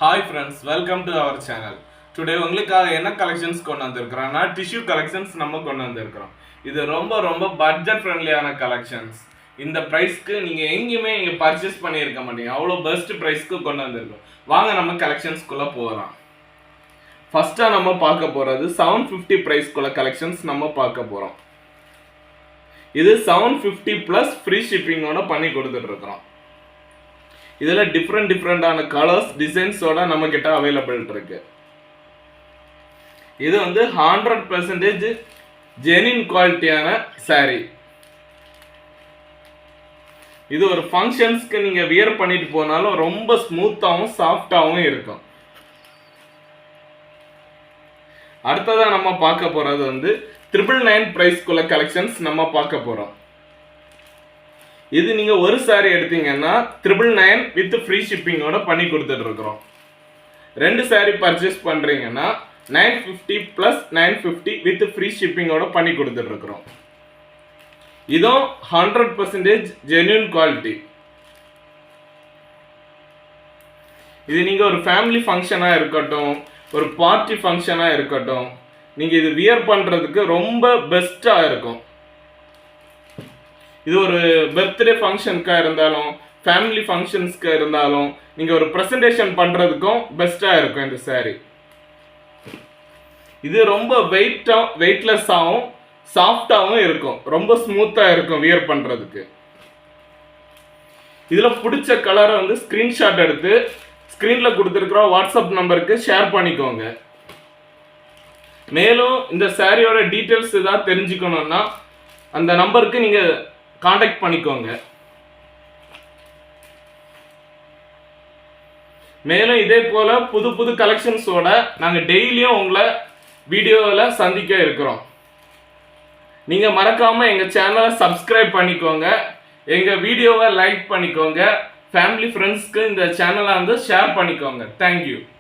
Hi friends, welcome to our channel. Today உங்களுக்காக என்ன collections கொண்டு வந்திருக்கிறோம்னா டிஷ்யூ கலெக்ஷன்ஸ் நம்ம கொண்டு வந்திருக்கிறோம். இது ரொம்ப பட்ஜெட் ஃப்ரெண்ட்லியான கலெக்ஷன்ஸ். இந்த பிரைஸ்க்கு நீங்க எங்கேயுமே நீங்க பர்ச்சேஸ் பண்ணியிருக்க மாட்டீங்க. அவ்வளோ பெஸ்ட் பிரைஸ்க்கு கொண்டு வந்திருக்கோம். வாங்க நம்ம கலெக்ஷன்ஸ்குள்ள போகலாம். ஃபர்ஸ்டா நம்ம பார்க்க போறது 750 பிரைஸ்க்குள்ள கலெக்ஷன்ஸ் நம்ம பார்க்க போறோம். இது 750 பிளஸ் ஃப்ரீ ஷிப்பிங்கோட பண்ணி கொடுத்துட்டு இருக்கிறோம். இதுல டிஃப்ரெண்டான கலர்ஸ் டிசைன்ஸோட நம்ம கிட்ட அவைலபிள் இருக்கு. இது வந்து 100% ஜெனின் குவாலிட்டியான saree. இது ஒரு ஃபங்க்ஷன்ஸ்க்கு நீங்க வியர் பண்ணிட்டு போனாலும் ரொம்ப ஸ்மூத்தாவும் சாஃப்டாவும் இருக்கும். அடுத்ததா நம்ம பார்க்க போறது வந்து 999 பிரைஸ்க்குள்ள கலெக்ஷன்ஸ் நம்ம பார்க்க போறோம். இது நீங்க ஒரு saree எடுத்தீங்கன்னா 999 வித் ஃப்ரீ ஷிப்பிங்கோட பண்ணி கொடுத்துட்டு இருக்கோம். ரெண்டு saree பர்ச்சேஸ் பண்றீங்கன்னா 950 பிளஸ் 950 வித் ஃப்ரீ ஷிப்பிங்கோட பண்ணி கொடுத்துட்டு இருக்கோம். இதுவும் 100% ஜென்யூன் குவாலிட்டி. இது நீங்க ஒரு ஃபேமிலி ஃபங்க்ஷனா இருக்கட்டும், ஒரு பார்ட்டி ஃபங்க்ஷனா இருக்கட்டும், நீங்க இது வியர் பண்றதுக்கு ரொம்ப பெஸ்டா இருக்கும். இது ஒரு பர்த்டே ஃபங்க்ஷனுக்கா இருந்தாலும் ஃபேமிலி ஃபங்க்ஷன்ஸ்க்கு இருந்தாலும் நீங்க ஒரு பிரசன்டேஷன் பண்றதுக்கும் பெஸ்டா இருக்கும் இந்த saree. இது ரொம்ப வெயிட்லெஸ்ஸாகவும் சாஃப்டாகவும் இருக்கும். ரொம்ப ஸ்மூத்தா இருக்கும் வியர் பண்றதுக்கு. இதுல பிடிச்ச கலரை வந்து ஸ்கிரீன்ஷாட் எடுத்து ஸ்கிரீன்ல கொடுத்துருக்கிற வாட்ஸ்அப் நம்பருக்கு ஷேர் பண்ணிக்கோங்க. மேலும் இந்த சாரியோட டீட்டெயில்ஸ் ஏதாவது தெரிஞ்சுக்கணும்னா அந்த நம்பருக்கு நீங்க காண்டாக்ட் பண்ணிக்கோங்க. மேலும் இதே போல புது கலெக்ஷன்ஸோட நாங்க டெய்லியும் உங்களை வீடியோவில் சந்திக்க இருக்கிறோம். நீங்க மறக்காம எங்க சேனலை சப்ஸ்கிரைப் பண்ணிக்கோங்க, எங்க வீடியோவை லைக் பண்ணிக்கோங்க, ஃபேமிலி ஃப்ரெண்ட்ஸ்க்கு இந்த சேனலை வந்து ஷேர் பண்ணிக்கோங்க. தேங்க்யூ.